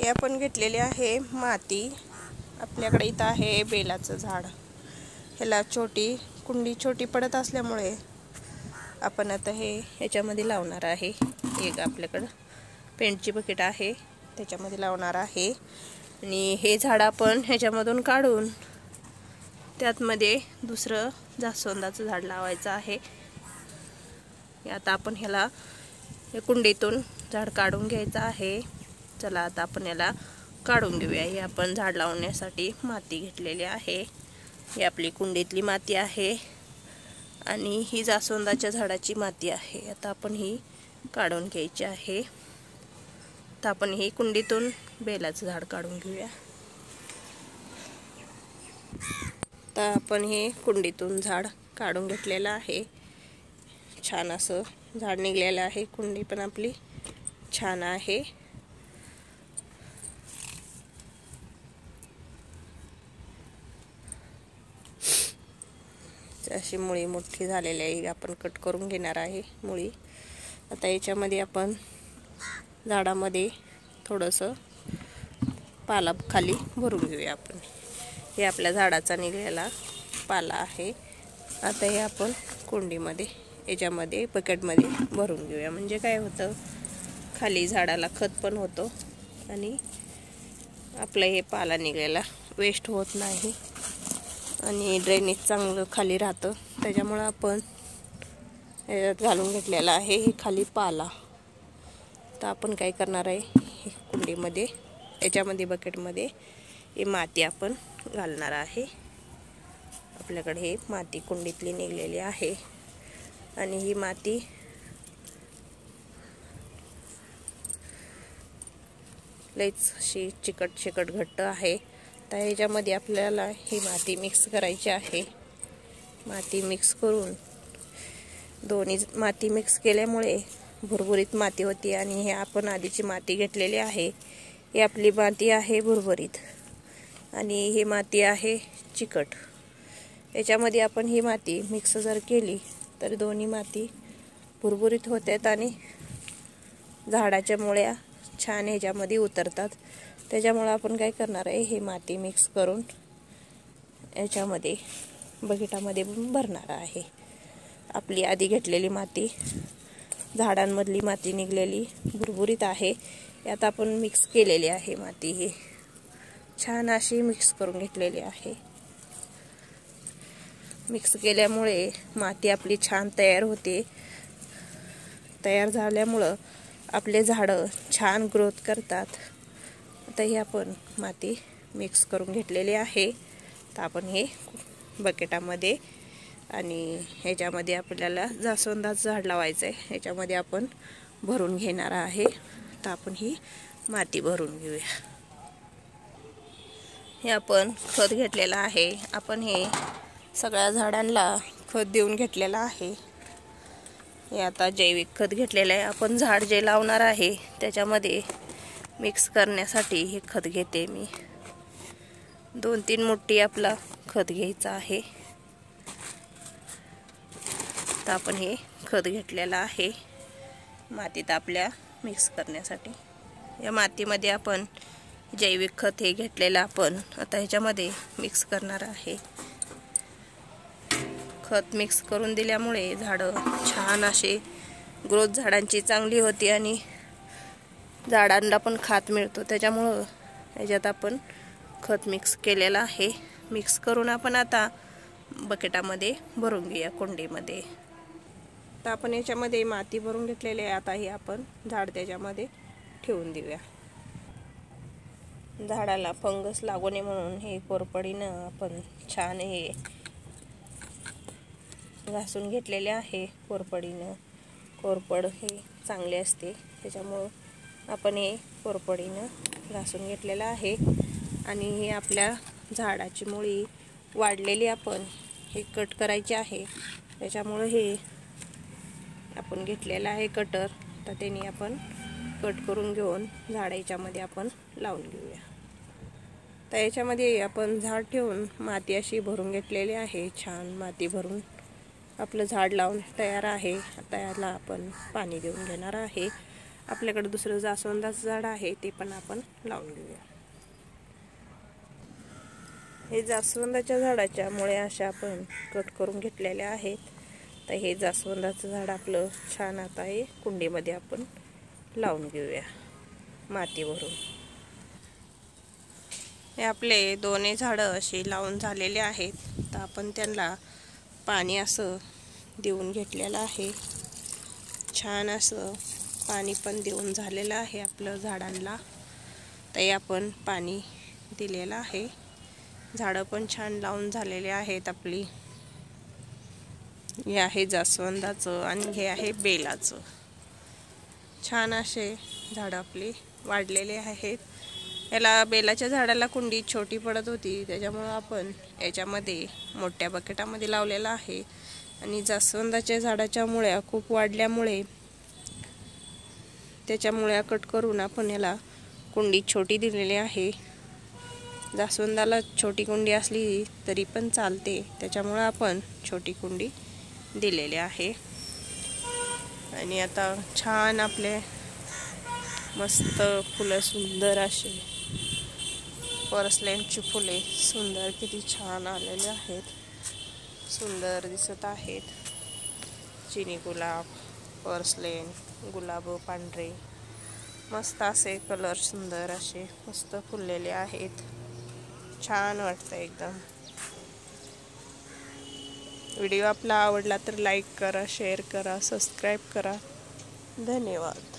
हे आपण घेतलेले आहे माती। आपल्याकडे इथं आहे बेलाचं झाड। ह्याला कुंडी छोटी पडत असल्यामुळे आपण आता हे ह्याच्यामध्ये लावणार आहे। एक आपल्याकडे पेंटची बकेट आहे, त्याच्यामध्ये लावणार आहे। आणि हे झाड आपण ह्याच्यामधून काढून त्यातमध्ये दुसरं जास्वंदाचं झाड लावायचं आहे। आता आपण ह्याला या कुंडीतून झाड काढून घ्यायचं आहे। चला आता आपण याला काढून घेऊया। हे आपण झाड लावण्यासाठी माती घेतलेली आहे। ही आपली कुंडीतली माती आहे आणि ही जास्वंदाच्या झाडाची माती आहे। आता आपण ही काढून घ्यायची आहे। तर आपण ही कुंडीतून बेलाचं झाड काढून घेऊया। तर आपण हे कुंडीतून झाड काढून घेतलेलं आहे। छान असं झाड निघलेलं आहे। कुंडी पण आपली छान आहे। अशी मुळी मोठी झालेली आहे, आपण कट करून घेणार आहे मुळी। आता याच्यामध्ये आपण झाडामध्ये थोडंसं पाला खाली भरून घेऊया। आपण हे आपल्या झाडाचा निघालेला पाला आहे। आता हे आपण कुंडीमध्ये याच्यामध्ये बकेटमध्ये भरून घेऊया। म्हणजे काय होतं, खाली झाडाला खत पण होतं आणि आपलं हे पाला निघालेला वेस्ट होत नाही आणि ड्रेनेज चांगलं खाली राहतं। त्याच्यामुळे आपण याच्यात घालून घेतलेला आहे हे खाली पाला। तर आपण काय करणार आहे, हे कुंडीमध्ये याच्यामध्ये बकेटमध्ये ही माती आपण घालणार आहे। आपल्याकडे हे माती कुंडीतली निघलेली आहे आणि ही माती लईच अशी चिकट घट्ट आहे। तर ह्याच्यामध्ये आपल्याला ही माती मिक्स करायची आहे। माती मिक्स करून दोन्ही माती मिक्स केल्यामुळे भुरभुरीत माती होती आणि हे आपण आधीची माती घेतलेली आहे, ही आपली माती आहे भुरभुरीत आणि ही माती आहे चिकट। याच्यामध्ये आपण ही माती मिक्स जर केली तर दोन्ही माती भुरभुरीत होतात आणि झाडाच्या मुळ्या छान ह्याच्यामध्ये उतरतात। त्याच्यामुळे आपण काय करणार आहे, ही माती मिक्स करून याच्यामध्ये बकेटामध्ये भरणार आहे। आपली आधी घेतलेली माती, झाडांमधली माती निघलेली भुरभुरीत आहे, यात आपण मिक्स केलेली आहे माती। ही छान अशी मिक्स करून घेतलेली आहे। मिक्स केल्यामुळे माती आपली छान तयार होते। तयार झाल्यामुळं आपले झाडं छान ग्रोथ करतात। आता ही आपण माती मिक्स करून घेतलेली आहे। तर आपण हे बकेटामध्ये आणि ह्याच्यामध्ये आपल्याला जास्वंदाचं झाड लावायचं आहे, ह्याच्यामध्ये आपण भरून घेणार आहे। तर आपण ही माती भरून घेऊया। हे आपण खत घेतलेलं आहे। आपण हे सगळ्या झाडांना खत देऊन घेतलेलं आहे। हे आता जैविक खत घेतलेलं आहे। आपण झाड जे लावणार आहे त्याच्यामध्ये मिक्स करण्यासाठी हे खत घेते मी। 2-3 मुठी आपला खत घ्यायचा आहे। तर आपण हे खत घेतलेलं आहे मातीत आपल्या मिक्स करण्यासाठी। या मातीमध्ये आपण जैविक खत हे घेतलेलं आपण आता ह्याच्यामध्ये मिक्स करणार आहे। खत मिक्स करून दिल्यामुळे झाडं छान असे ग्रोथ झाडांची चांगली होती आणि झाडांना पण खात मिळतो। त्याच्यामुळं याच्यात आपण खत मिक्स केलेलं आहे। मिक्स करून आपण आता बकेटामध्ये भरून घेऊया कुंडीमध्ये। तर आपण याच्यामध्ये माती भरून घेतलेली आहे। आता ही आपण झाड त्याच्यामध्ये ठेवून देऊया। झाडाला फंगस लागू नये म्हणून हे कोरपडीनं आपण छान हे घासून घेतलेले आहे कोरपडीनं। कोरपड हे चांगले असते, त्याच्यामुळं आपण हे कोरपडीनं घासून घेतलेलं आहे। आणि हे आपल्या झाडाची मुळी वाढलेली आपण हे कट करायची आहे। त्याच्यामुळं हे आपण घेतलेलं आहे कटर। तर त्यांनी आपण कट करून घेऊन झाड याच्यामध्ये आपण लावून घेऊया। तर याच्यामध्ये आपण झाड ठेवून माती अशी भरून घेतलेली आहे। छान माती भरून आपलं झाड लावून तयार आहे। आता याला आपण पाणी देऊन घेणार आहे आपल्याकडे दुसरं जास्वंदाचं झाड आहे, ते पण आपण लावून घेऊया. हे जास्वंदाच्या झाडाच्या मुळ्या अशा आपण कट करून घेतलेल्या आहेत. तर हे जास्वंदाचं झाड आपलं छान आता हे कुंडीमध्ये आपण लावून घेऊया माती भरून. हे आपले दोन्ही झाडं अशी लावून झालेले आहेत. तर आपण त्यांना पाणी असं देऊन घेतलेलं आहे. छान असं पाणी पण देऊन झालेलं आहे आपलं झाडांना. ते आपण पाणी दिलेलं आहे. झाडं पण छान लावून झालेले आहेत आपली. हे आहे जास्वंदाचं आणि हे आहे बेलाचं. छान असे झाडं आपली वाढलेले आहेत. याला बेलाच्या झाडाला कुंडी छोटी पडत होती, त्याच्यामुळं आपण याच्यामध्ये मोठ्या बकेटामध्ये लावलेला आहे. आणि जास्वंदाच्या झाडाच्या मुळ्या खूप वाढल्यामुळे त्याच्या मुळ्या कट करून आपण याला कुंडी छोटी दिलेली आहे. जास्वंदाला छोटी कुंडी असली तरी पण चालते, त्याच्यामुळं आपण छोटी कुंडी दिलेली आहे. आणि आता छान आपले मस्त फुलं, सुंदर असे पर्सलेनची फुले सुंदर किती छान आलेले आहेत, सुंदर दिसत आहेत. चिनी गुलाब, पर्सलेन, गुलाब पांढरे, मस्त असे कलर सुंदर असे मस्त फुललेले आहेत. छान वाटतं एकदम. व्हिडिओ आपला आवडला तर लाईक करा, शेअर करा, सबस्क्राईब करा. धन्यवाद.